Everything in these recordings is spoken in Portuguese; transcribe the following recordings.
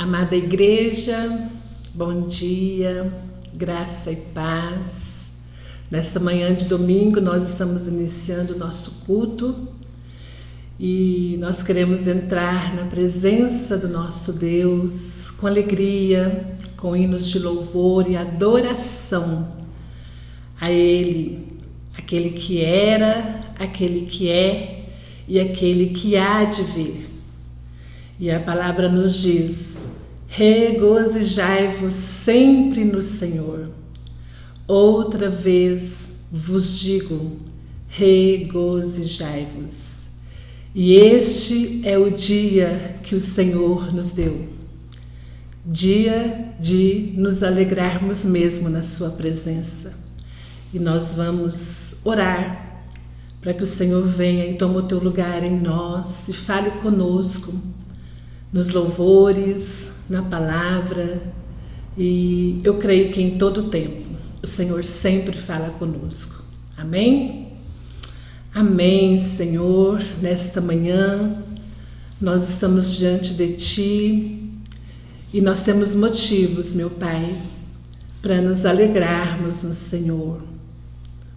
Amada igreja, bom dia, graça e paz. Nesta manhã de domingo nós estamos iniciando o nosso culto e nós queremos entrar na presença do nosso Deus com alegria, com hinos de louvor e adoração a Ele, aquele que era, aquele que é e aquele que há de vir. E a palavra nos diz: regozijai-vos sempre no Senhor. Outra vez vos digo, regozijai-vos. E este é o dia que o Senhor nos deu. Dia de nos alegrarmos mesmo na sua presença. E nós vamos orar para que o Senhor venha e tome o teu lugar em nós e fale conosco nos louvores, na palavra, e eu creio que em todo tempo o Senhor sempre fala conosco. Amém? Amém, Senhor. Nesta manhã nós estamos diante de Ti e nós temos motivos, meu Pai, para nos alegrarmos no Senhor.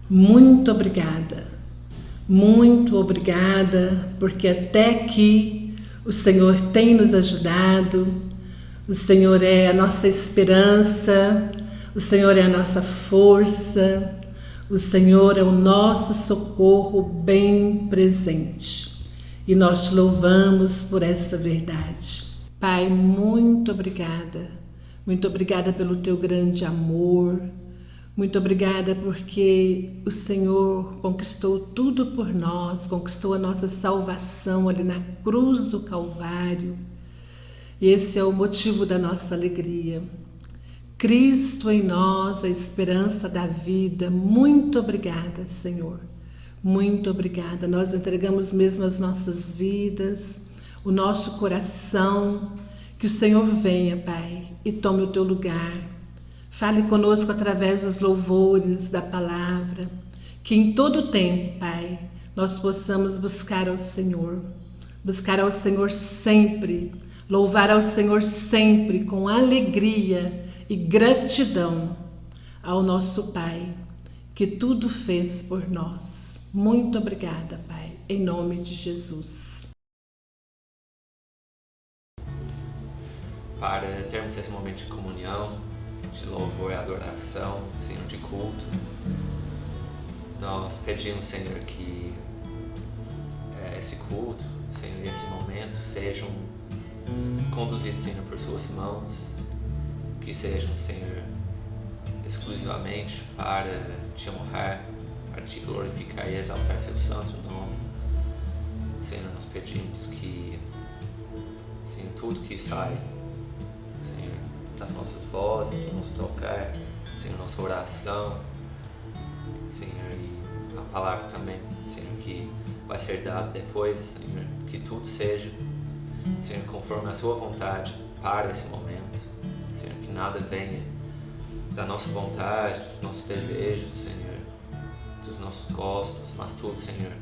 Muito obrigada, porque até aqui o Senhor tem nos ajudado, o Senhor é a nossa esperança, o Senhor é a nossa força, o Senhor é o nosso socorro bem presente. E nós te louvamos por esta verdade. Pai, muito obrigada pelo teu grande amor, muito obrigada porque o Senhor conquistou tudo por nós, conquistou a nossa salvação ali na cruz do Calvário. E esse é o motivo da nossa alegria. Cristo em nós, a esperança da vida. Muito obrigada, Senhor. Muito obrigada. Nós entregamos mesmo as nossas vidas, o nosso coração. Que o Senhor venha, Pai, e tome o teu lugar. Fale conosco através dos louvores, da palavra, que em todo tempo, Pai, nós possamos buscar ao Senhor sempre, louvar ao Senhor sempre com alegria e gratidão ao nosso Pai, que tudo fez por nós. Muito obrigada, Pai, em nome de Jesus. Para termos esse momento de comunhão, de louvor e adoração, Senhor, de culto, nós pedimos, Senhor, que esse culto, Senhor, e esse momento sejam conduzidos, Senhor, por suas mãos, que sejam, Senhor, exclusivamente para te honrar, para te glorificar e exaltar seu santo nome. Senhor, nós pedimos que, Senhor, tudo que sai, Senhor, das nossas vozes, do nosso tocar, Senhor, nossa oração, Senhor, e a palavra também, Senhor, que vai ser dada depois, Senhor, que tudo seja, Senhor, conforme a sua vontade para esse momento, Senhor, que nada venha da nossa vontade, dos nossos desejos, Senhor, dos nossos gostos, mas tudo, Senhor,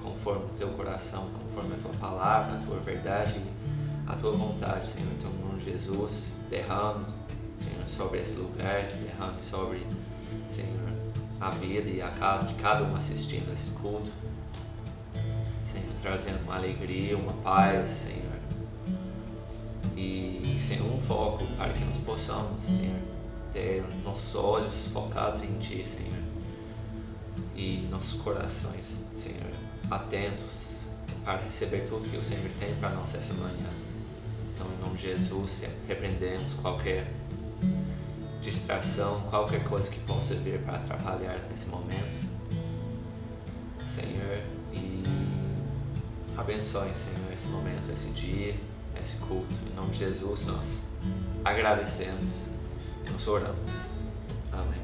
conforme o teu coração, conforme a tua palavra, a tua verdade e a tua vontade, Senhor. Em teu nome, Jesus, derrame, Senhor, sobre esse lugar, derrame sobre, Senhor, a vida e a casa de cada um assistindo a esse culto, Senhor, trazendo uma alegria, uma paz, Senhor, e, Senhor, um foco para que nós possamos, Senhor, ter nossos olhos focados em Ti, Senhor, e nossos corações, Senhor, atentos para receber tudo que o Senhor tem para nós essa manhã. Então, em nome de Jesus, repreendemos qualquer distração, qualquer coisa que possa vir para atrapalhar nesse momento, Senhor, e abençoe, Senhor, esse momento, esse dia, esse culto. Em nome de Jesus, nós agradecemos e nos oramos. Amém.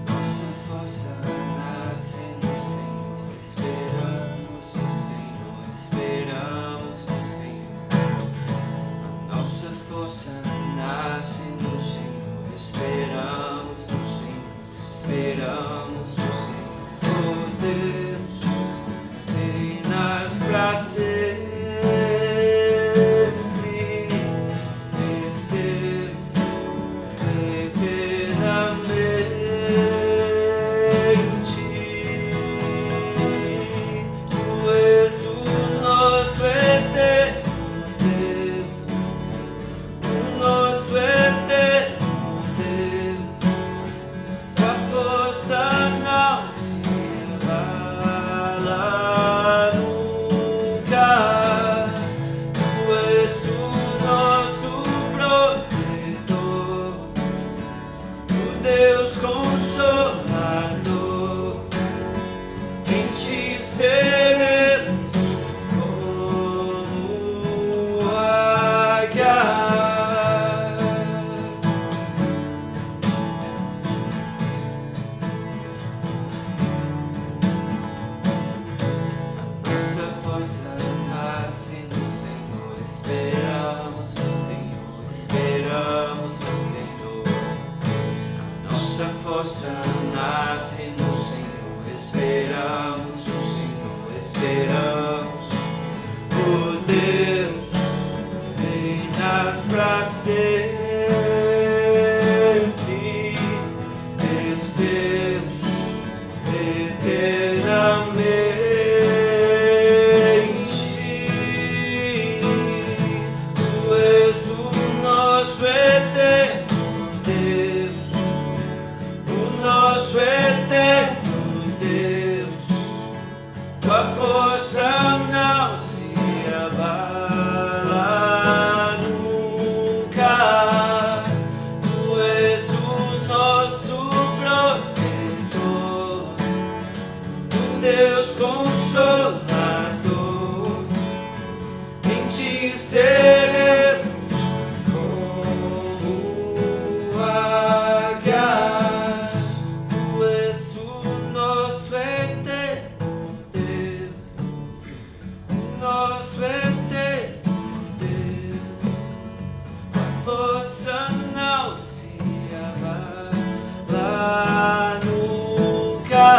Nossa força nasce no Senhor, Tu és o nosso eterno Deus, o nosso eterno Deus. Tua força não se abala nunca. Tu és o nosso protetor, o Deus consolador. Em ti seremos como águias. Nossa força nasce no Senhor, esperamos no Senhor, esperamos no Senhor. Nossa força nasce no Senhor, esperamos no Senhor, esperamos. Oh Deus, reinas pra sempre, és Deus eternamente. Tu és o nosso eterno Deus, o nosso eterno Deus. Tua força não se abala nunca. Tu és o nosso protetor, o Deus consolador. Em ti seremos como águias. Tu és o nosso eterno Deus, o nosso eterno Deus. A força não se abala nunca.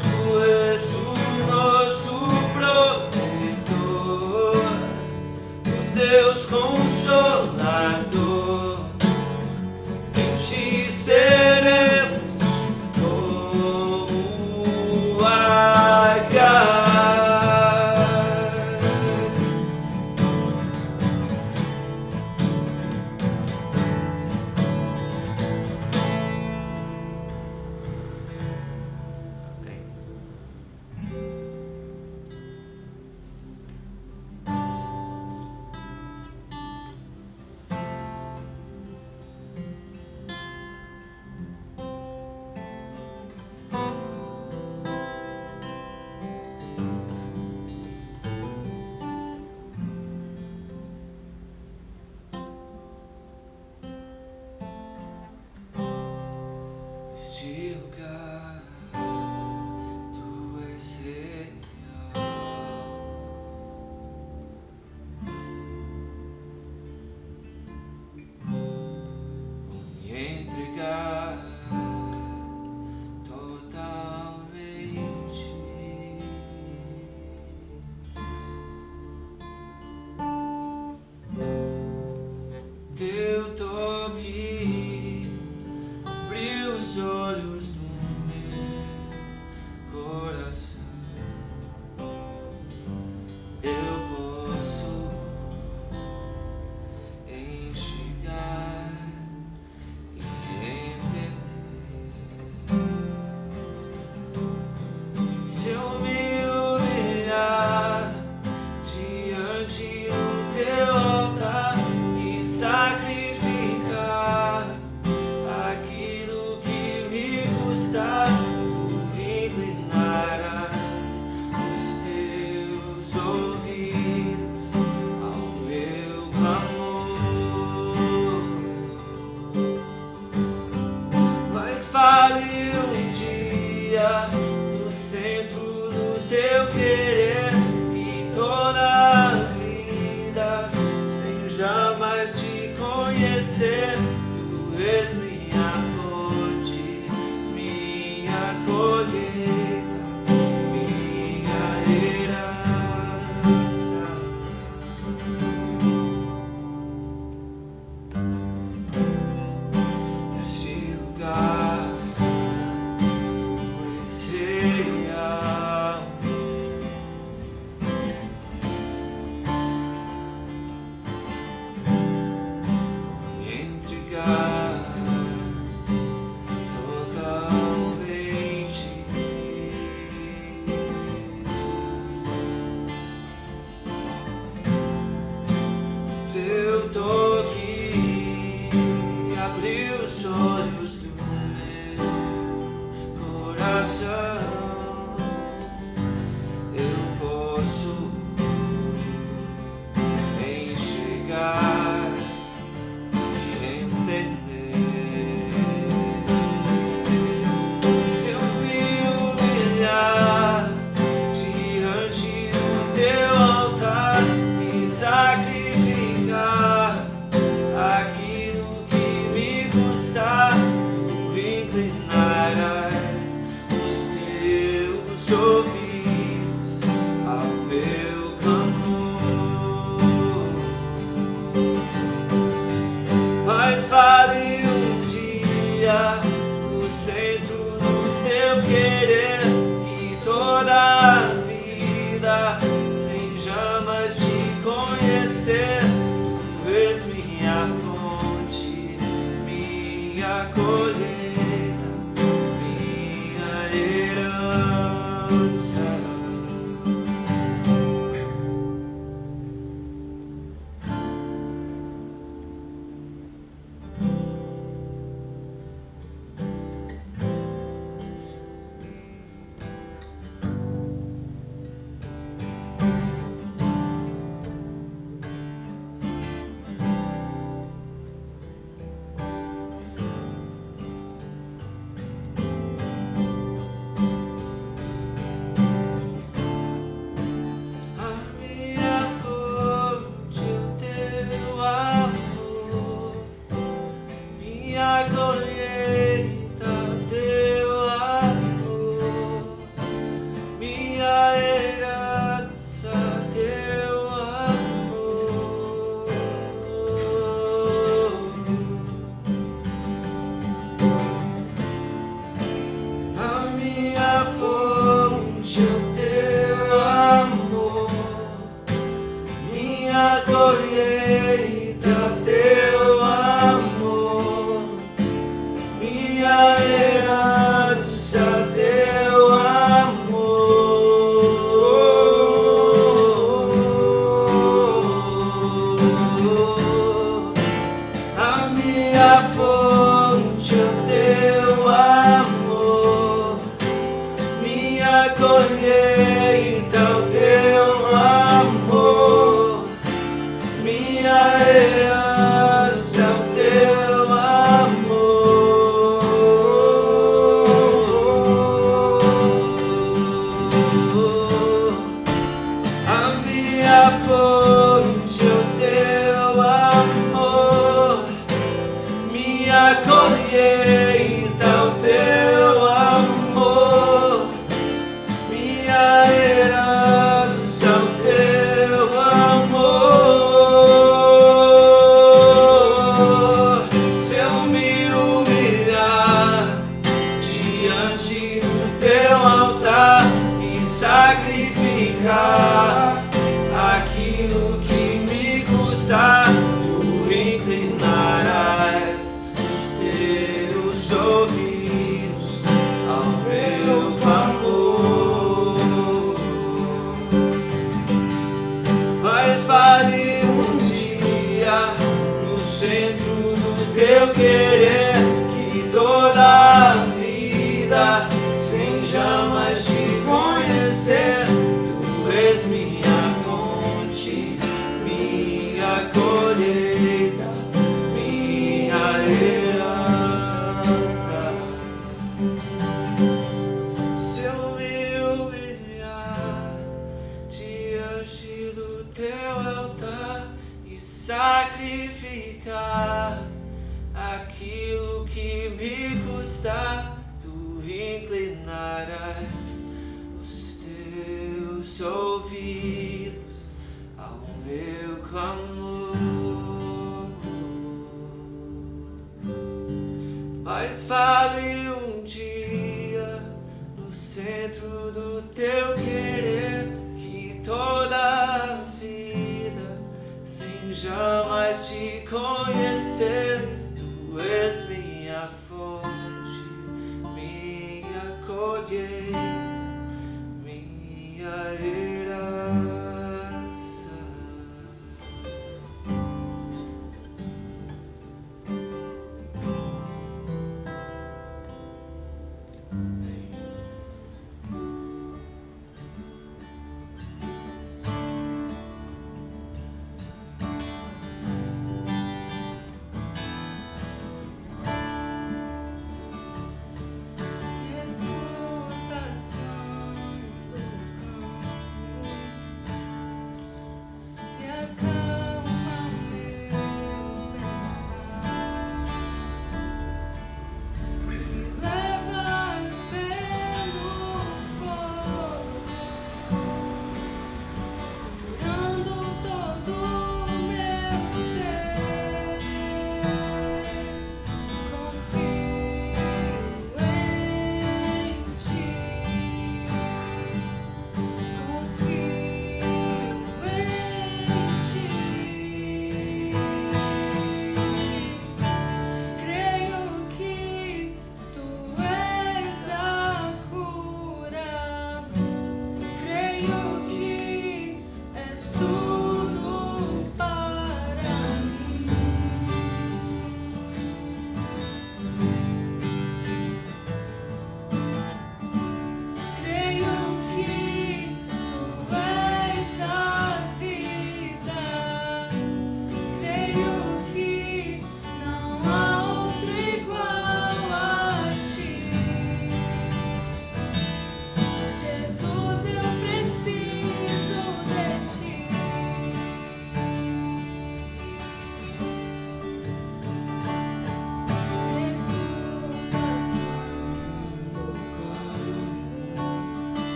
Tu és o nosso protetor, o Deus consolador. Em ti seremos como águias. Este lugar, tu és real. Vou me entregar totalmente. Teu toque abriu os olhos do meu coração. Eu posso enxergar e entender. Se eu me humilhar diante do teu altar e sacrificar aquilo que me custar, tu inclinarás os teus ouvidos ao meu clamor. Mas fale um dia no centro do teu querer, que toda a vida sem jamais te conhecer. Tu és minha fonte, minha colheita, minha herança. Neste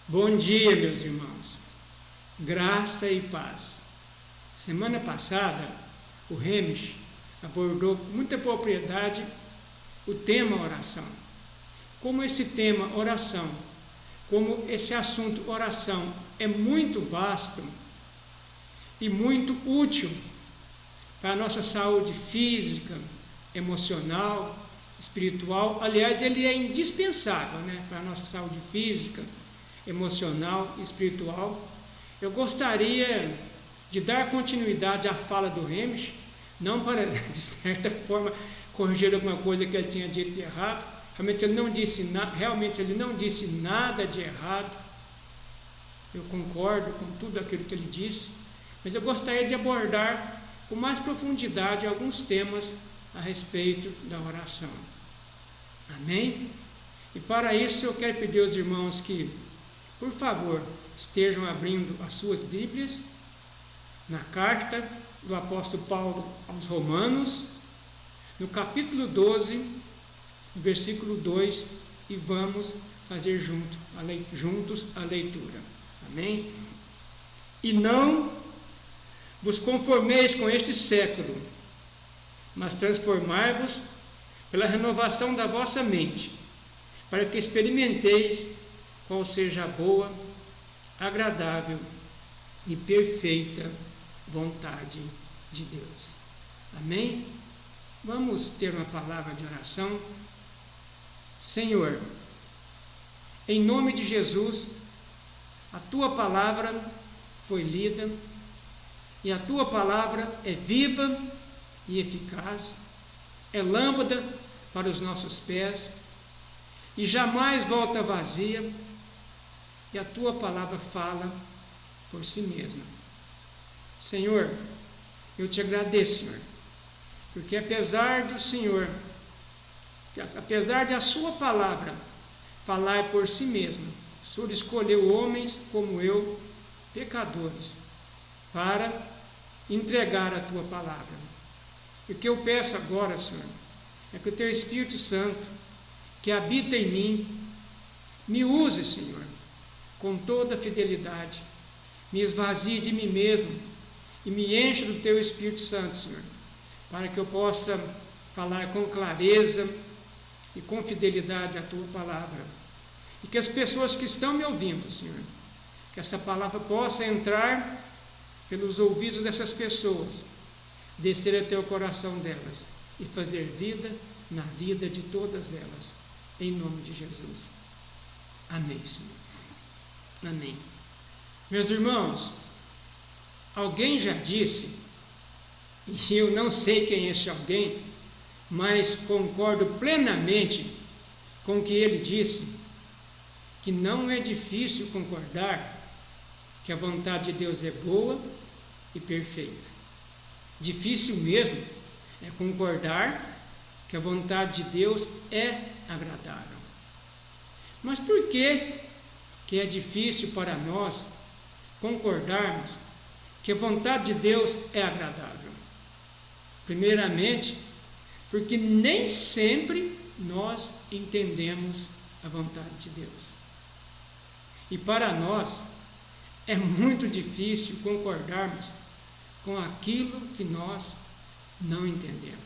Bom dia, meus irmãos. Graça e paz. Semana passada, o Hemish abordou com muita propriedade o tema oração. Como esse tema oração, como esse assunto oração é muito vasto e muito útil para a nossa saúde física, emocional, espiritual. Aliás, ele é indispensável, para a nossa saúde física, emocional e espiritual. Eu gostaria de dar continuidade à fala do Hemish, não para, de certa forma, corrigir alguma coisa que ele tinha dito de errado. Realmente ele não disse nada de errado. Eu concordo com tudo aquilo que ele disse, mas eu gostaria de abordar com mais profundidade alguns temas a respeito da oração. Amém? E para isso eu quero pedir aos irmãos que, por favor, estejam abrindo as suas Bíblias na carta do apóstolo Paulo aos Romanos, no capítulo 12, no versículo 2, e vamos fazer juntos a leitura. Amém? E não vos conformeis com este século, mas transformai-vos pela renovação da vossa mente, para que experimenteis qual seja a boa, agradável e perfeita vontade de Deus. Amém? Vamos ter uma palavra de oração. Senhor, em nome de Jesus, a Tua palavra foi lida e a Tua palavra é viva e eficaz, é lâmpada para os nossos pés e jamais volta vazia, e a Tua palavra fala por si mesma. Senhor, eu te agradeço, Senhor, porque apesar de a Sua palavra falar por si mesma, o Senhor escolheu homens como eu, pecadores, para entregar a Tua palavra. E o que eu peço agora, Senhor, é que o Teu Espírito Santo, que habita em mim, me use, Senhor, com toda a fidelidade, me esvazie de mim mesmo e me enche do Teu Espírito Santo, Senhor, para que eu possa falar com clareza e com fidelidade a Tua palavra. E que as pessoas que estão me ouvindo, Senhor, que essa palavra possa entrar pelos ouvidos dessas pessoas, descer até o coração delas e fazer vida na vida de todas elas, em nome de Jesus. Amém, Senhor. Amém. Meus irmãos, alguém já disse, e eu não sei quem é esse alguém, mas concordo plenamente com o que ele disse, que não é difícil concordar que a vontade de Deus é boa e perfeita. Difícil mesmo é concordar que a vontade de Deus é agradável. Mas por que é difícil para nós concordarmos que a vontade de Deus é agradável? Primeiramente, porque nem sempre nós entendemos a vontade de Deus. E para nós é muito difícil concordarmos com aquilo que nós não entendemos.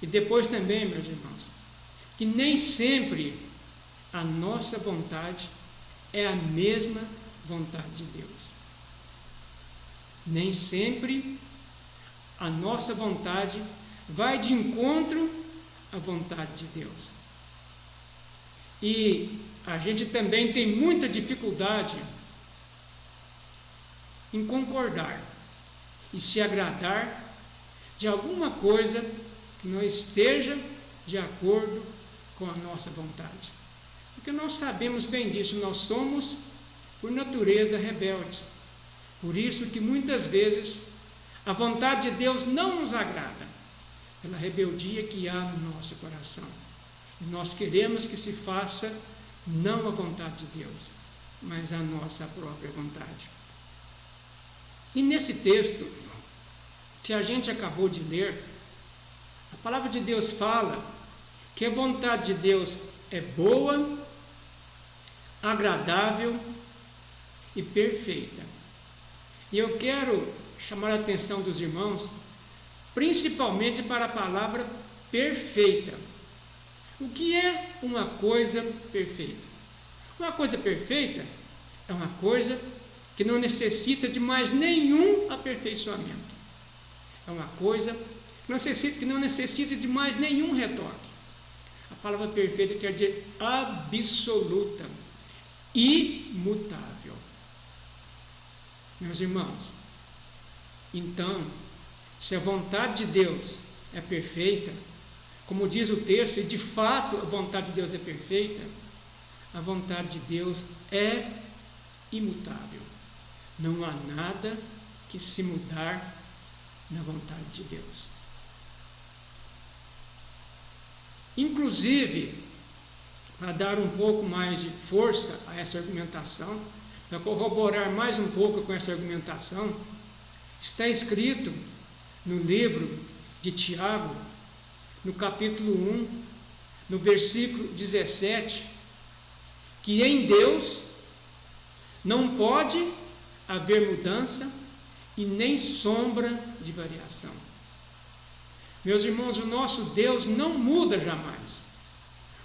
E depois também, meus irmãos, que nem sempre a nossa vontade é a mesma vontade de Deus. Nem sempre a nossa vontade vai de encontro à vontade de Deus. E a gente também tem muita dificuldade em concordar e se agradar de alguma coisa que não esteja de acordo com a nossa vontade. Porque nós sabemos bem disso, nós somos, por natureza, rebeldes. Por isso que muitas vezes a vontade de Deus não nos agrada, pela rebeldia que há no nosso coração. E nós queremos que se faça não a vontade de Deus, mas a nossa própria vontade. E nesse texto que a gente acabou de ler, a palavra de Deus fala que a vontade de Deus é boa, agradável e perfeita. E eu quero chamar a atenção dos irmãos, principalmente para a palavra perfeita. O que é uma coisa perfeita? Uma coisa perfeita é uma coisa que não necessita de mais nenhum aperfeiçoamento. É uma coisa que não necessita de mais nenhum retoque. A palavra perfeita quer dizer absoluta, imutável. Meus irmãos, então, se a vontade de Deus é perfeita, como diz o texto, e de fato a vontade de Deus é perfeita, a vontade de Deus é imutável. Não há nada que se mudar na vontade de Deus. Inclusive, para dar um pouco mais de força a essa argumentação, para corroborar mais um pouco com essa argumentação, está escrito no livro de Tiago, no capítulo 1, no versículo 17, que em Deus não pode haver mudança e nem sombra de variação. Meus irmãos, o nosso Deus não muda jamais.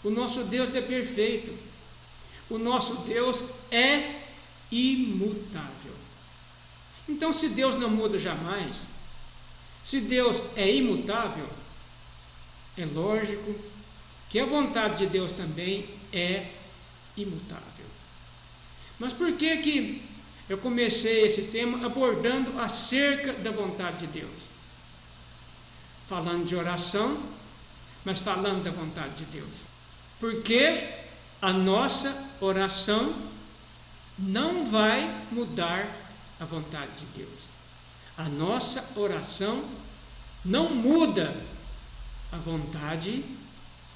O nosso Deus é perfeito. O nosso Deus é imutável. Então, se Deus não muda jamais, se Deus é imutável, é lógico que a vontade de Deus também é imutável. Mas por que eu comecei esse tema abordando acerca da vontade de Deus? Falando de oração, mas falando da vontade de Deus. Porque a nossa oração não vai mudar a vontade de Deus. A nossa oração não muda a vontade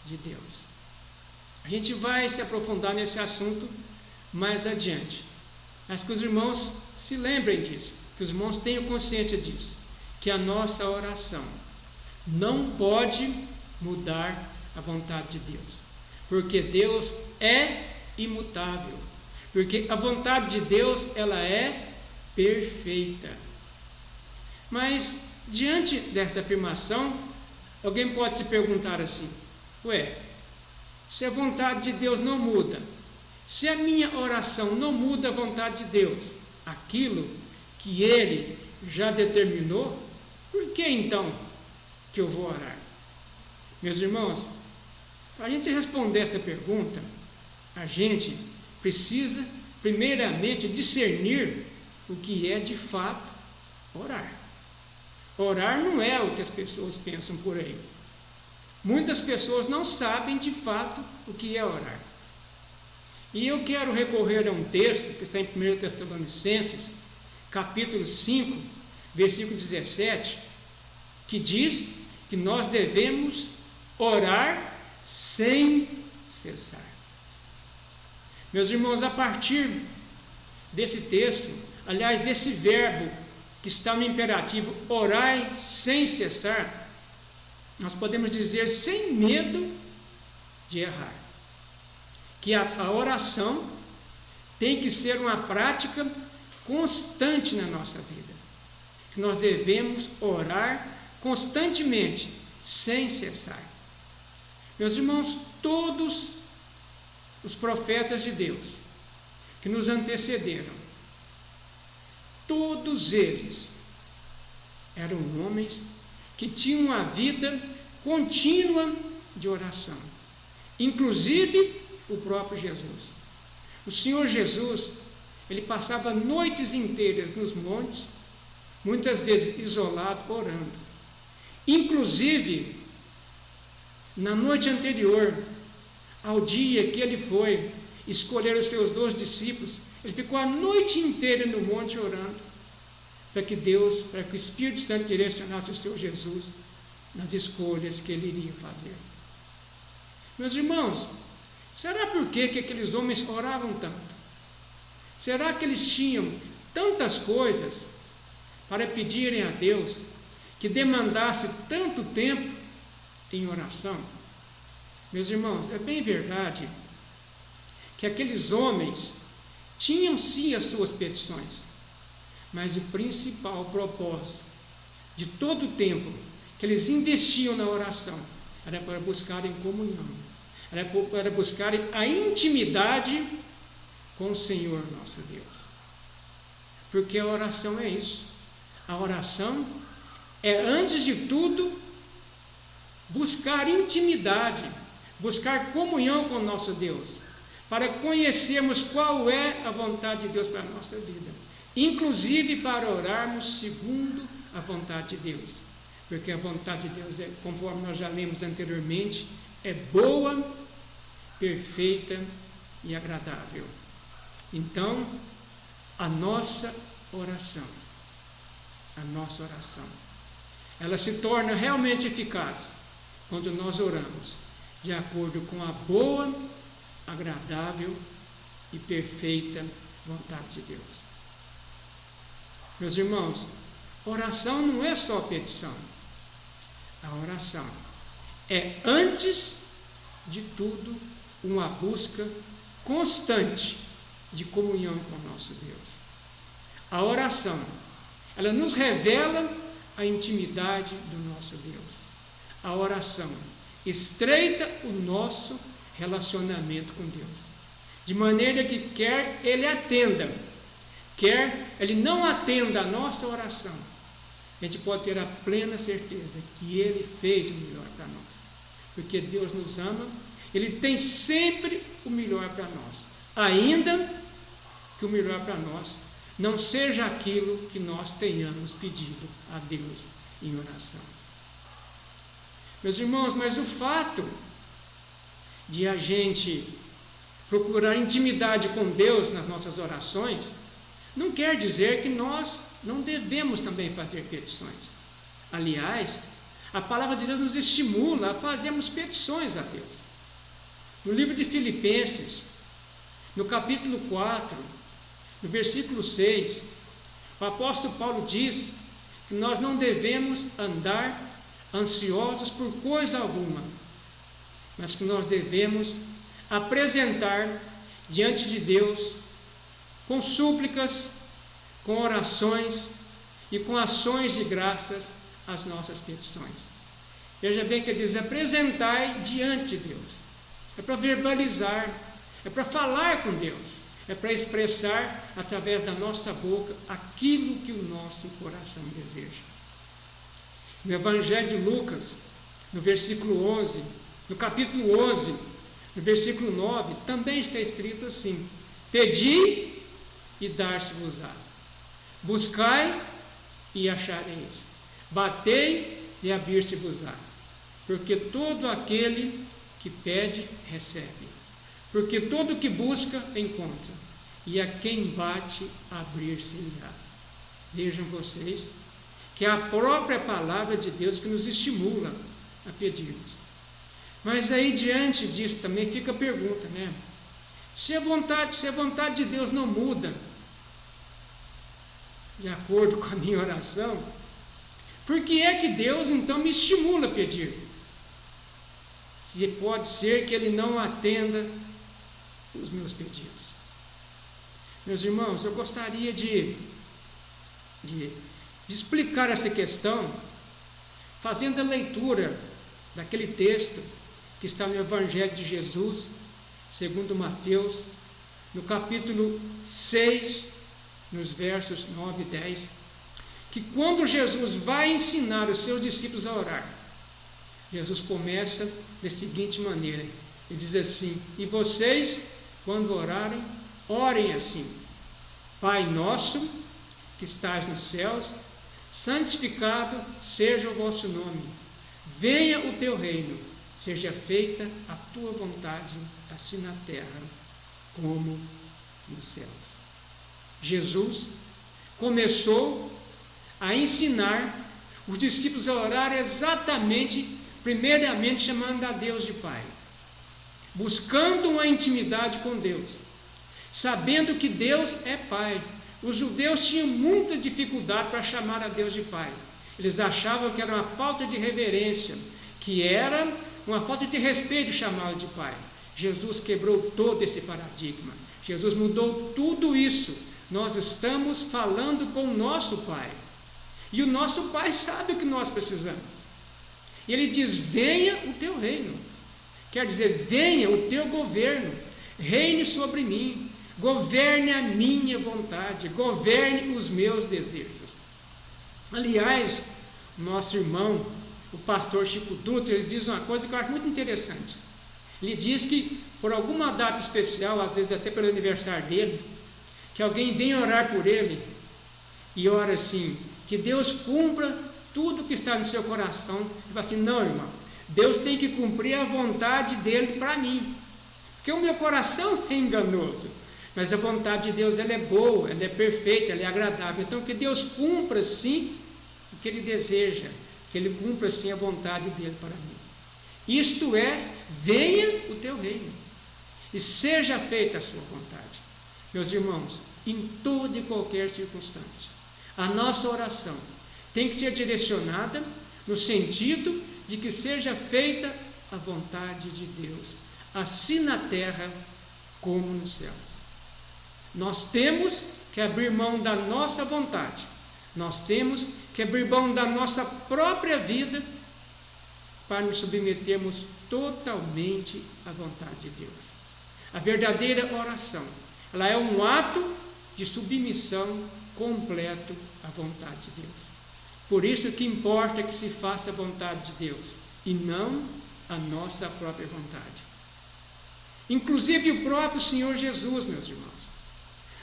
de Deus. A gente vai se aprofundar nesse assunto mais adiante. Mas que os irmãos se lembrem disso, que os irmãos tenham consciência disso, que a nossa oração não pode mudar a vontade de Deus, porque Deus é imutável, porque a vontade de Deus ela é perfeita. Mas diante desta afirmação, alguém pode se perguntar assim: se a vontade de Deus não muda, se a minha oração não muda a vontade de Deus, aquilo que Ele já determinou, por que então que eu vou orar? Meus irmãos, para a gente responder essa pergunta, a gente precisa primeiramente discernir o que é de fato orar. Orar não é o que as pessoas pensam por aí. Muitas pessoas não sabem de fato o que é orar. E eu quero recorrer a um texto que está em 1 Tessalonicenses, capítulo 5, versículo 17, que diz que nós devemos orar sem cessar. Meus irmãos, a partir desse texto, aliás, desse verbo que está no imperativo, orai sem cessar, nós podemos dizer sem medo de errar, que a oração tem que ser uma prática constante na nossa vida, que nós devemos orar constantemente, sem cessar. Meus irmãos, todos os profetas de Deus que nos antecederam, todos eles eram homens que tinham uma vida contínua de oração, inclusive o próprio Jesus. O Senhor Jesus, ele passava noites inteiras nos montes, muitas vezes isolado, orando. Inclusive, na noite anterior ao dia que ele foi escolher os seus 12 discípulos, ele ficou a noite inteira no monte orando, para que o Espírito Santo direcionasse o Senhor Jesus nas escolhas que ele iria fazer. Meus irmãos, será por que aqueles homens oravam tanto? Será que eles tinham tantas coisas para pedirem a Deus que demandasse tanto tempo em oração? Meus irmãos, é bem verdade que aqueles homens tinham sim as suas petições, mas o principal propósito de todo o tempo que eles investiam na oração era para buscarem comunhão, era para buscarem a intimidade com o Senhor nosso Deus. Porque a oração é isso. A oração é, antes de tudo, buscar intimidade, buscar comunhão com o nosso Deus, para conhecermos qual é a vontade de Deus para a nossa vida, inclusive para orarmos segundo a vontade de Deus, porque a vontade de Deus é, conforme nós já lemos anteriormente, é boa, perfeita e agradável. Então, a nossa oração, ela se torna realmente eficaz quando nós oramos de acordo com a boa, agradável e perfeita vontade de Deus. Meus irmãos, oração não é só petição. A oração é, antes de tudo, uma busca constante de comunhão com o nosso Deus. A oração, ela nos revela a intimidade do nosso Deus. A oração estreita o nosso relacionamento com Deus, de maneira que quer Ele atenda, quer Ele não atenda a nossa oração, a gente pode ter a plena certeza que Ele fez o melhor para nós, porque Deus nos ama, Ele tem sempre o melhor para nós, ainda que o melhor para nós não seja aquilo que nós tenhamos pedido a Deus em oração. Meus irmãos, mas o fato de a gente procurar intimidade com Deus nas nossas orações não quer dizer que nós não devemos também fazer petições. Aliás, a palavra de Deus nos estimula a fazermos petições a Deus. No livro de Filipenses, no capítulo 4, no versículo 6, o apóstolo Paulo diz que nós não devemos andar ansiosos por coisa alguma, mas que nós devemos apresentar diante de Deus com súplicas, com orações e com ações de graças as nossas petições. Veja bem que ele diz: apresentai diante de Deus. É para verbalizar, é para falar com Deus, é para expressar através da nossa boca aquilo que o nosso coração deseja. No Evangelho de Lucas, no versículo 11, no capítulo 11, no versículo 9, também está escrito assim: pedi e dar-se-vos-á, buscai e achareis, batei e abrir-se-vos-á, porque todo aquele que pede, recebe, porque todo que busca, encontra, e a quem bate, abrir-se-lhe-á. Vejam vocês que é a própria palavra de Deus que nos estimula a pedirmos. Mas aí, diante disso, também fica a pergunta, né? Se a vontade de Deus não muda de acordo com a minha oração, por que é que Deus então me estimula a pedir? Se pode ser que Ele não atenda os meus pedidos. Meus irmãos, eu gostaria de explicar essa questão fazendo a leitura daquele texto que está no Evangelho de Jesus, segundo Mateus, no capítulo 6, nos versos 9 e 10, que quando Jesus vai ensinar os seus discípulos a orar, Jesus começa da seguinte maneira, ele diz assim: e vocês, quando orarem, orem assim: Pai nosso, que estás nos céus, santificado seja o vosso nome, venha o teu reino, seja feita a tua vontade, assim na terra como nos céus. Jesus começou a ensinar os discípulos a orar exatamente, primeiramente chamando a Deus de Pai, buscando uma intimidade com Deus, sabendo que Deus é Pai. Os judeus tinham muita dificuldade para chamar a Deus de Pai. Eles achavam que era uma falta de reverência, que era uma falta de respeito chamá-lo de Pai. Jesus quebrou todo esse paradigma. Jesus mudou tudo isso. Nós estamos falando com o nosso Pai. E o nosso Pai sabe o que nós precisamos. E Ele diz: venha o teu reino. Quer dizer, venha o teu governo. Reine sobre mim. Governe a minha vontade. Governe os meus desejos. Aliás, nosso irmão, o pastor Chico Dutra, ele diz uma coisa que eu acho muito interessante. Ele diz que por alguma data especial, às vezes até pelo aniversário dele, que alguém vem orar por ele e ora assim: que Deus cumpra tudo que está no seu coração. Ele fala assim: não, irmão, Deus tem que cumprir a vontade dele para mim, porque o meu coração é enganoso, mas a vontade de Deus, ela é boa, ela é perfeita, ela é agradável. Então que Deus cumpra sim o que Ele deseja, que Ele cumpra sim a vontade dele para mim. Isto é, venha o teu reino e seja feita a sua vontade. Meus irmãos, em toda e qualquer circunstância, a nossa oração tem que ser direcionada no sentido de que seja feita a vontade de Deus, assim na terra como nos céus. Nós temos que abrir mão da nossa vontade, nós temos que abrir mão da nossa própria vida para nos submetermos totalmente à vontade de Deus. A verdadeira oração, ela é um ato de submissão completo à vontade de Deus. Por isso que importa que se faça a vontade de Deus e não a nossa própria vontade. Inclusive o próprio Senhor Jesus, meus irmãos,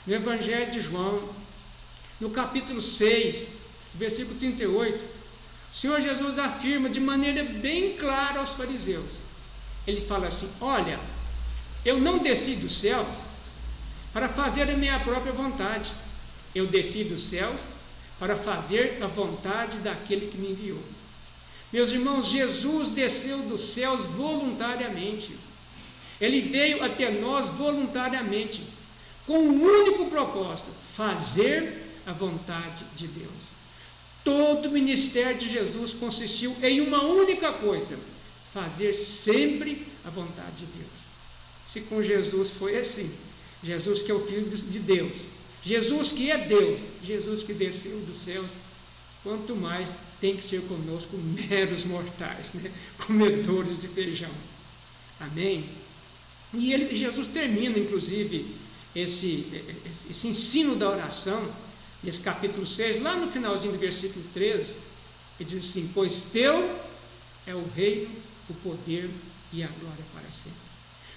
no Evangelho de João, no capítulo 6, versículo 38, o Senhor Jesus afirma de maneira bem clara aos fariseus. Ele fala assim: olha, eu não desci dos céus para fazer a minha própria vontade, eu desci dos céus para fazer a vontade daquele que me enviou. Meus irmãos, Jesus desceu dos céus voluntariamente. Ele veio até nós voluntariamente, com um único propósito: fazer a vontade de Deus. Todo o ministério de Jesus consistiu em uma única coisa: fazer sempre a vontade de Deus. Se com Jesus foi assim, Jesus que é o Filho de Deus, Jesus que é Deus, Jesus que desceu dos céus, quanto mais tem que ser conosco meros mortais, né? Comedores de feijão. Amém? E Jesus termina, inclusive, esse ensino da oração, nesse capítulo 6, lá no finalzinho do versículo 13, ele diz assim: pois teu é o reino, o poder e a glória para sempre.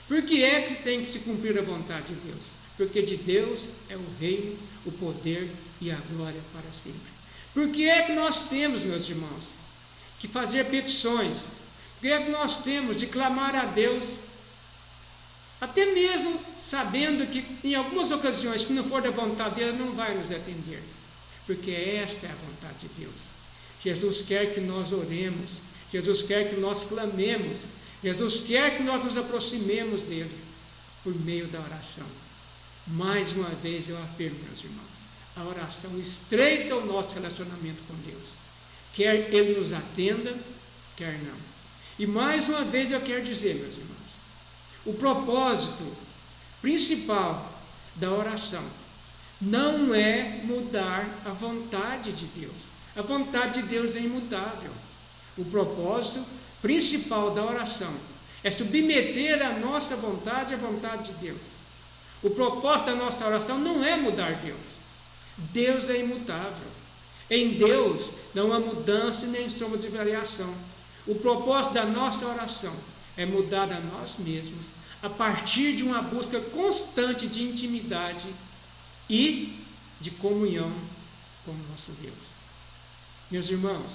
Por que é que tem que se cumprir a vontade de Deus? Porque de Deus é o reino, o poder e a glória para sempre. Por que é que nós temos, meus irmãos, que fazer petições? Por que é que nós temos de clamar a Deus, até mesmo sabendo que em algumas ocasiões, que não for da vontade dele, não vai nos atender? Porque esta é a vontade de Deus. Jesus quer que nós oremos, Jesus quer que nós clamemos, Jesus quer que nós nos aproximemos dele por meio da oração. Mais uma vez eu afirmo, meus irmãos, a oração estreita o nosso relacionamento com Deus, quer Ele nos atenda, quer não. E mais uma vez eu quero dizer, meus irmãos, o propósito principal da oração não é mudar a vontade de Deus. A vontade de Deus é imutável. O propósito principal da oração é submeter a nossa vontade à vontade de Deus. O propósito da nossa oração não é mudar Deus. Deus é imutável. Em Deus não há mudança nem sombra de variação. O propósito da nossa oração é mudar a nós mesmos a partir de uma busca constante de intimidade e de comunhão com o nosso Deus. Meus irmãos,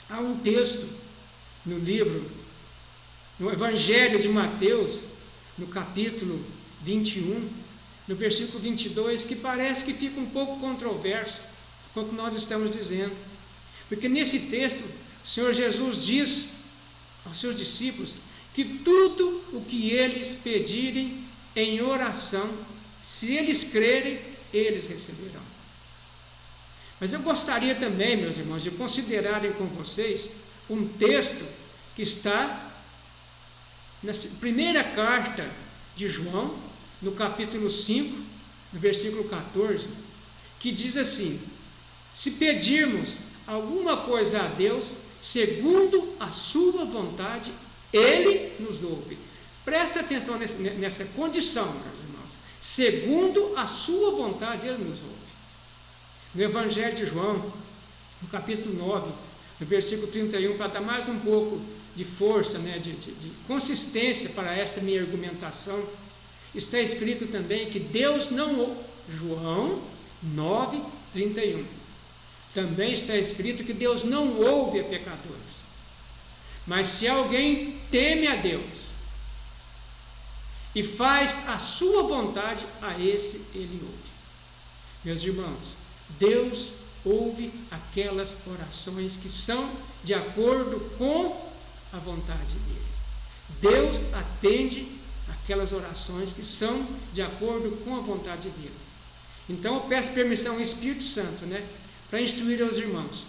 há um texto no livro, no Evangelho de Mateus, no capítulo 21, no versículo 22, que parece que fica um pouco controverso com o que nós estamos dizendo. Porque nesse texto, o Senhor Jesus diz aos seus discípulos que tudo o que eles pedirem em oração, se eles crerem, eles receberão. Mas eu gostaria também, meus irmãos, de considerarem com vocês um texto que está na primeira carta de João, no capítulo 5, no versículo 14, que diz assim: se pedirmos alguma coisa a Deus, segundo a sua vontade, Ele nos ouve. Presta atenção nessa condição, meus irmãos. Segundo a sua vontade, Ele nos ouve. No Evangelho de João, no capítulo 9, no versículo 31, para dar mais um pouco de força, né, de consistência para esta minha argumentação, está escrito também que Deus não ouve. João 9, 31. Também está escrito que Deus não ouve a pecadores. Mas se alguém teme a Deus e faz a sua vontade, a esse Ele ouve. Meus irmãos, Deus ouve aquelas orações que são de acordo com a vontade dEle. Deus atende aquelas orações que são de acordo com a vontade dEle. Então eu peço permissão ao Espírito Santo, né, para instruir aos irmãos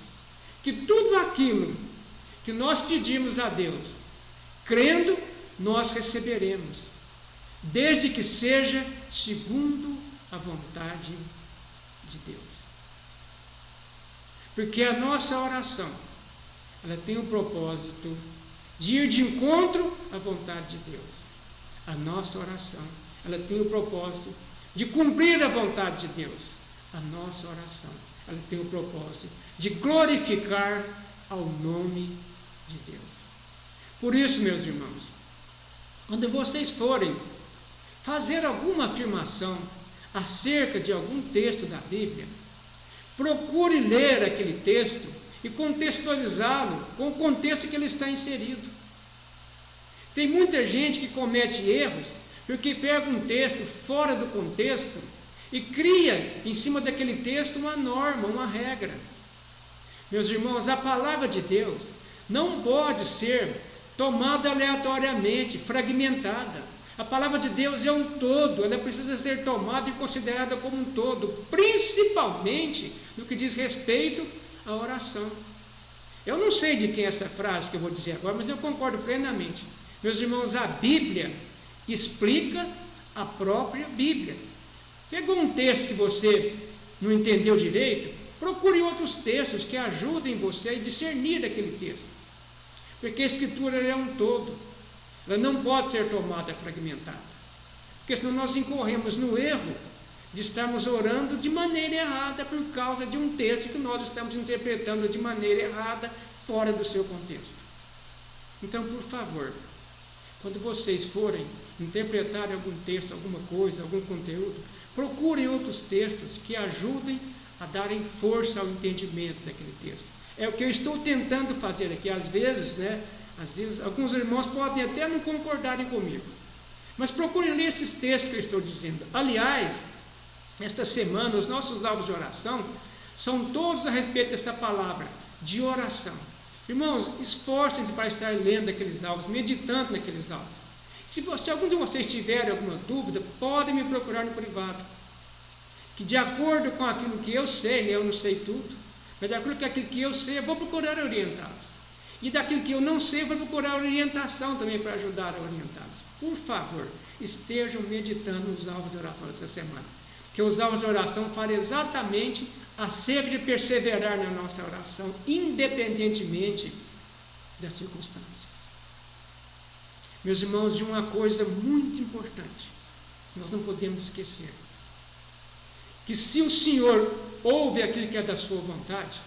que tudo aquilo que nós pedimos a Deus, crendo, nós receberemos, desde que seja segundo a vontade de Deus. Porque a nossa oração, ela tem o propósito de ir de encontro à vontade de Deus. A nossa oração, ela tem o propósito de cumprir a vontade de Deus. A nossa oração, ela tem o propósito de glorificar ao nome de Deus. Por isso, meus irmãos, quando vocês forem fazer alguma afirmação acerca de algum texto da Bíblia, procure ler aquele texto e contextualizá-lo com o contexto que ele está inserido. Tem muita gente que comete erros porque pega um texto fora do contexto e cria em cima daquele texto uma norma, uma regra. Meus irmãos, a palavra de Deus não pode ser tomada aleatoriamente, fragmentada. A palavra de Deus é um todo, ela precisa ser tomada e considerada como um todo, principalmente no que diz respeito à oração. Eu não sei de quem é essa frase que eu vou dizer agora, mas eu concordo plenamente. Meus irmãos, a Bíblia explica a própria Bíblia. Pegou um texto que você não entendeu direito, procure outros textos que ajudem você a discernir aquele texto. Porque a Escritura é um todo. Ela não pode ser tomada fragmentada, porque senão nós incorremos no erro de estarmos orando de maneira errada por causa de um texto que nós estamos interpretando de maneira errada, fora do seu contexto. Então, por favor, quando vocês forem interpretar algum texto, alguma coisa, algum conteúdo, procurem outros textos que ajudem a darem força ao entendimento daquele texto. É o que eu estou tentando fazer aqui. Às vezes, alguns irmãos podem até não concordarem comigo, mas procurem ler esses textos que eu estou dizendo. Aliás, esta semana, os nossos alvos de oração são todos a respeito dessa palavra, de oração. Irmãos, esforcem-se para estar lendo aqueles alvos, meditando naqueles alvos. Se algum de vocês tiverem alguma dúvida, podem me procurar no privado, que de acordo com aquilo que eu sei, né, eu não sei tudo, mas de acordo com aquilo que eu sei, eu vou procurar orientá-los. E daquilo que eu não sei, eu vou procurar orientação também para ajudar a orientá-los. Por favor, estejam meditando nos alvos de oração dessa semana, que os alvos de oração falam exatamente acerca de perseverar na nossa oração, independentemente das circunstâncias. Meus irmãos, de uma coisa muito importante, nós não podemos esquecer, que se o Senhor ouve aquilo que é da sua vontade,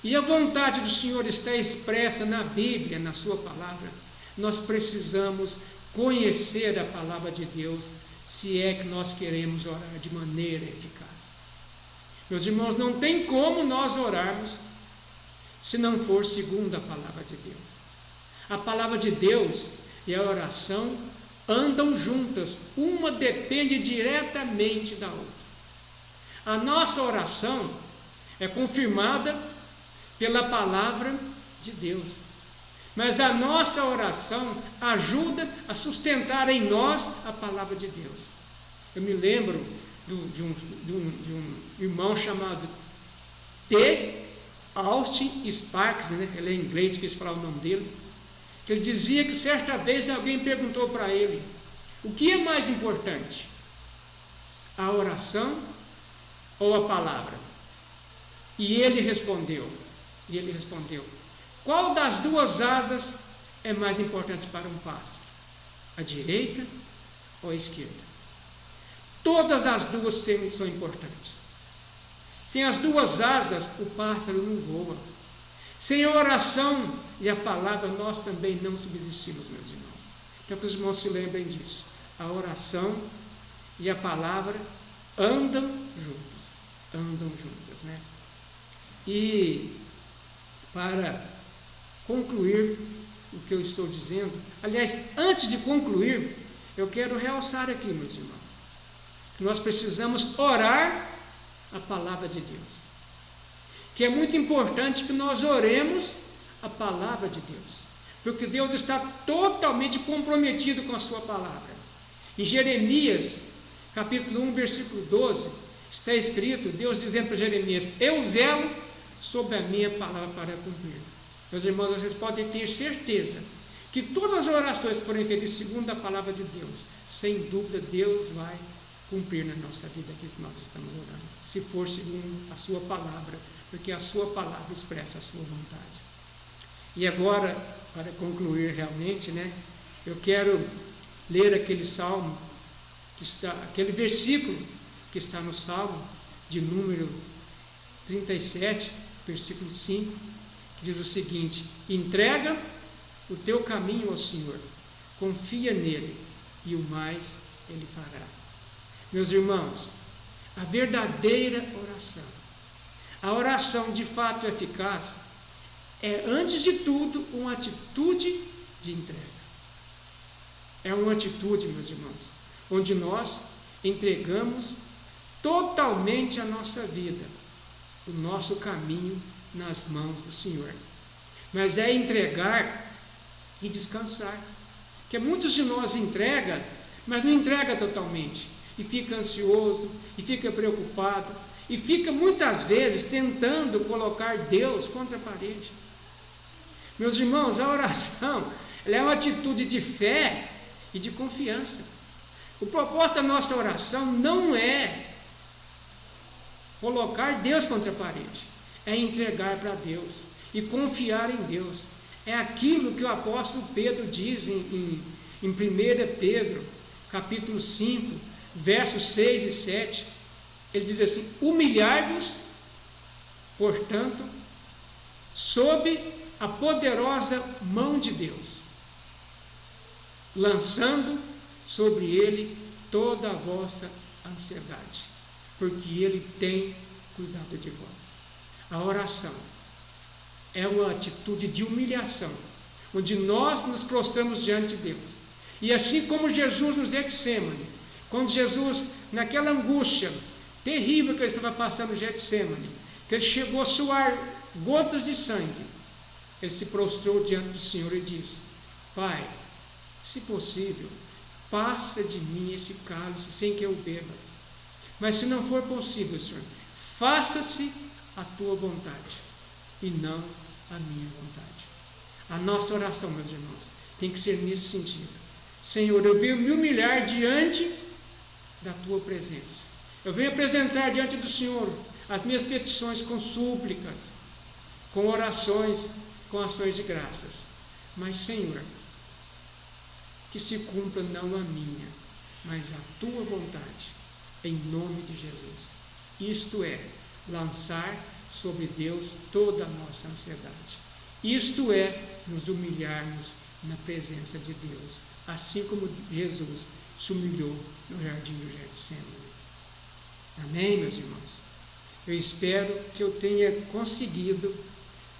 e a vontade do Senhor está expressa na Bíblia, na sua palavra, nós precisamos conhecer a palavra de Deus, se é que nós queremos orar de maneira eficaz. Meus irmãos, não tem como nós orarmos se não for segundo a palavra de Deus. A palavra de Deus e a oração andam juntas, uma depende diretamente da outra. A nossa oração é confirmada pela palavra de Deus, mas a nossa oração ajuda a sustentar em nós a palavra de Deus. Eu me lembro de um irmão chamado T. Austin Sparks, né? Ele é inglês, difícil falar o nome dele. que ele dizia que certa vez alguém perguntou para ele: o que é mais importante? A oração ou a palavra? E ele respondeu, qual das duas asas é mais importante para um pássaro? A direita ou a esquerda? Todas as duas são importantes. Sem as duas asas, o pássaro não voa. Sem a oração e a palavra, nós também não subsistimos, meus irmãos. Então, que os irmãos se lembrem disso. A oração e a palavra andam juntas, né? E para concluir o que eu estou dizendo, aliás, antes de concluir, eu quero realçar aqui, meus irmãos, que nós precisamos orar a palavra de Deus, que é muito importante que nós oremos a palavra de Deus, porque Deus está totalmente comprometido com a sua palavra. Em Jeremias, capítulo 1, versículo 12, está escrito, Deus dizendo para Jeremias: eu velo sobre a minha palavra para cumprir. Meus irmãos, vocês podem ter certeza que todas as orações que forem feitas segundo a palavra de Deus, sem dúvida Deus vai cumprir na nossa vida aquilo que nós estamos orando, se for segundo a sua palavra, porque a sua palavra expressa a sua vontade. E agora, para concluir realmente, né, eu quero ler aquele salmo, aquele versículo que está no Salmo de número 37, versículo 5, que diz o seguinte: entrega o teu caminho ao Senhor, confia nele e o mais ele fará. Meus irmãos, a verdadeira oração, a oração de fato eficaz, é antes de tudo uma atitude de entrega. É uma atitude, meus irmãos, onde nós entregamos totalmente a nossa vida, o nosso caminho nas mãos do Senhor. Mas é entregar e descansar, porque muitos de nós entregam, mas não entrega totalmente, e fica ansioso, e fica preocupado, e fica muitas vezes tentando colocar Deus contra a parede. Meus irmãos, a oração, ela é uma atitude de fé e de confiança. O propósito da nossa oração não é colocar Deus contra a parede, é entregar para Deus e confiar em Deus. É aquilo que o apóstolo Pedro diz em 1 Pedro, capítulo 5, versos 6 e 7. Ele diz assim: humilhai-vos, portanto, sob a poderosa mão de Deus, lançando sobre ele toda a vossa ansiedade, porque ele tem cuidado de vós. A oração é uma atitude de humilhação, onde nós nos prostramos diante de Deus. E assim como Jesus no Getsemane, quando Jesus, naquela angústia terrível que ele estava passando no Getsemane, que ele chegou a suar gotas de sangue, ele se prostrou diante do Senhor e disse: Pai, se possível, passa de mim esse cálice sem que eu beba, mas se não for possível, Senhor, faça-se a tua vontade e não a minha vontade. A nossa oração, meus irmãos, tem que ser nesse sentido: Senhor, eu venho me humilhar diante da tua presença, eu venho apresentar diante do Senhor as minhas petições com súplicas, com orações, com ações de graças, mas Senhor, que se cumpra não a minha, mas a tua vontade, em nome de Jesus. Isto é, lançar sobre Deus toda a nossa ansiedade. Isto é, nos humilharmos na presença de Deus, assim como Jesus se humilhou no jardim do Getsemane. Amém, meus irmãos? Eu espero que eu tenha conseguido,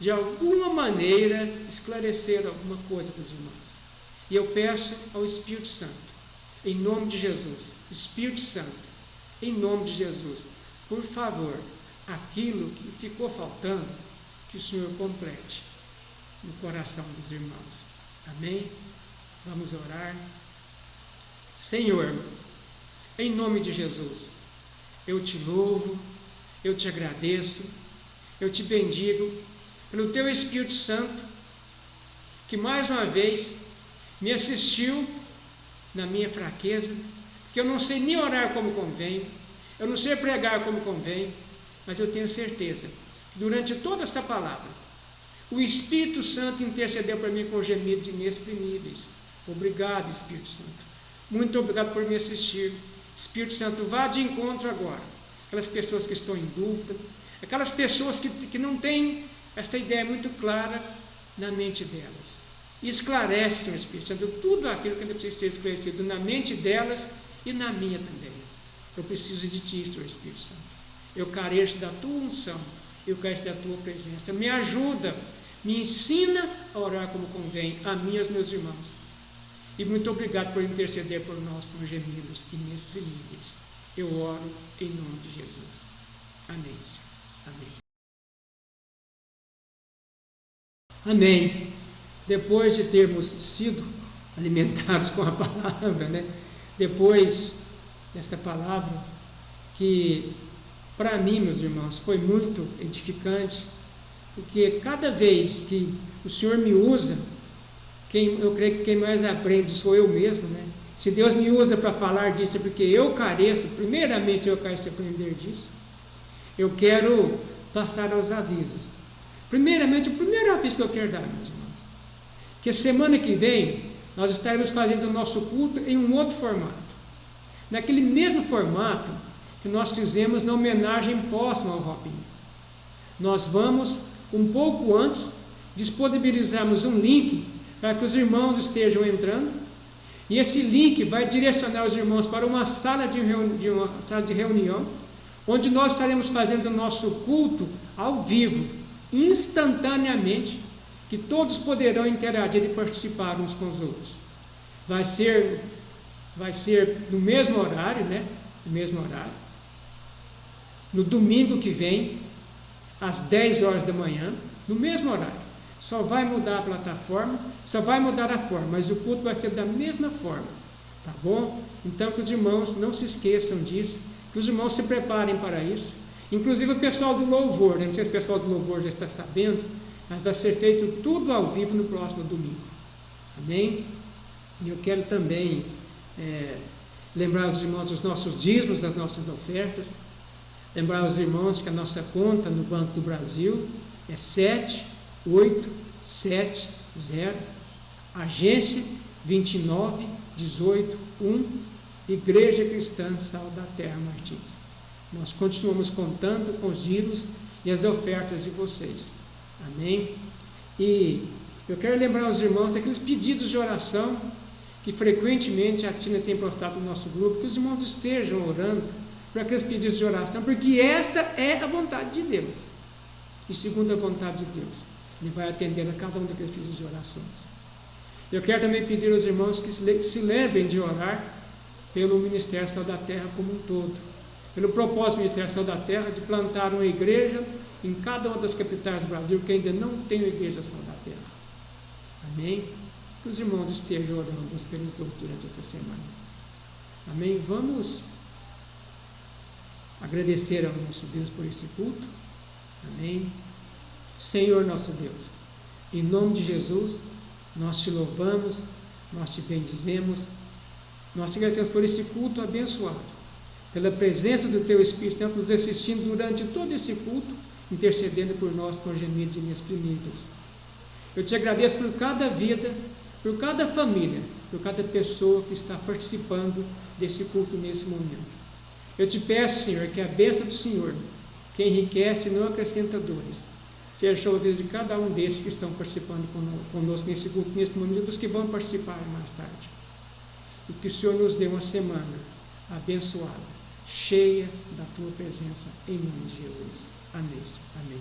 de alguma maneira, esclarecer alguma coisa para os irmãos. E eu peço ao Espírito Santo, em nome de Jesus, Espírito Santo, em nome de Jesus, por favor, aquilo que ficou faltando, que o Senhor complete no coração dos irmãos. Amém? Vamos orar. Senhor, em nome de Jesus, eu te louvo, eu te agradeço, eu te bendigo pelo teu Espírito Santo, que mais uma vez me assistiu na minha fraqueza, que eu não sei nem orar como convém, eu não sei pregar como convém, mas eu tenho certeza que durante toda esta palavra, o Espírito Santo intercedeu para mim com gemidos inexprimíveis. Obrigado, Espírito Santo. Muito obrigado por me assistir. Espírito Santo, vá de encontro agora. Aquelas pessoas que estão em dúvida, aquelas pessoas que não têm essa ideia muito clara na mente delas. E esclarece, Senhor Espírito Santo, tudo aquilo que ainda precisa ser esclarecido na mente delas e na minha também. Eu preciso de Ti, Senhor Espírito Santo. Eu careço da Tua unção, eu careço da Tua presença. Me ajuda, me ensina a orar como convém a mim e aos meus irmãos. E muito obrigado por interceder por nós com gemidos inexprimíveis. Eu oro em nome de Jesus. Amém, Senhor. Amém. Amém. Depois de termos sido alimentados com a palavra, né? Depois desta palavra, que para mim, meus irmãos, foi muito edificante, porque cada vez que o Senhor me usa, eu creio que quem mais aprende sou eu mesmo, né? Se Deus me usa para falar disso, é porque eu careço, primeiramente eu careço de aprender disso. Eu quero passar aos avisos. Primeiramente, o primeiro aviso que eu quero dar, meus irmãos, que a semana que vem nós estaremos fazendo o nosso culto em um outro formato. Naquele mesmo formato que nós fizemos na homenagem póstuma ao Robinho. Nós vamos, um pouco antes, disponibilizarmos um link para que os irmãos estejam entrando, e esse link vai direcionar os irmãos para uma sala de reunião, onde nós estaremos fazendo o nosso culto ao vivo, instantaneamente, que todos poderão interagir e participar uns com os outros. Vai ser no mesmo horário, né? No mesmo horário. No domingo que vem, às 10 horas da manhã, no mesmo horário. Só vai mudar a plataforma, só vai mudar a forma, mas o culto vai ser da mesma forma, tá bom? Então que os irmãos não se esqueçam disso, que os irmãos se preparem para isso. Inclusive o pessoal do louvor, né? Não sei se o pessoal do louvor já está sabendo, mas vai ser feito tudo ao vivo no próximo domingo. Amém? E eu quero também lembrar os irmãos dos nossos dízimos, das nossas ofertas. Lembrar os irmãos que a nossa conta no Banco do Brasil é 7870, agência 29181, Igreja Cristã Sal da Terra Martins. Nós continuamos contando com os dízimos e as ofertas de vocês. Amém? E eu quero lembrar os irmãos daqueles pedidos de oração que frequentemente a Tina tem postado no nosso grupo, que os irmãos estejam orando por aqueles pedidos de oração, porque esta é a vontade de Deus. E segundo a vontade de Deus, Ele vai atender a cada um daqueles pedidos de orações. Eu quero também pedir aos irmãos que se lembrem de orar pelo Ministério Sal da Terra como um todo, pelo propósito do Ministério Sal da Terra de plantar uma igreja em cada uma das capitais do Brasil que ainda não tem uma igreja Sal da Terra. Amém? Que os irmãos estejam orando pelos outros durante essa semana. Amém? Vamos agradecer ao nosso Deus por esse culto. Amém? Senhor nosso Deus, em nome de Jesus, nós te louvamos, nós te bendizemos, nós te agradecemos por esse culto abençoado, pela presença do Teu Espírito Santo nos assistindo durante todo esse culto, intercedendo por nós com gemidos inexprimíveis. Eu te agradeço por cada vida, por cada família, por cada pessoa que está participando desse culto nesse momento. Eu te peço, Senhor, que a bênção do Senhor, que enriquece e não acrescenta dores, seja sobre a vida de cada um desses que estão participando conosco nesse culto, nesse momento, dos que vão participar mais tarde. E que o Senhor nos dê uma semana abençoada, cheia da Tua presença, em nome de Jesus. Amém. Amém.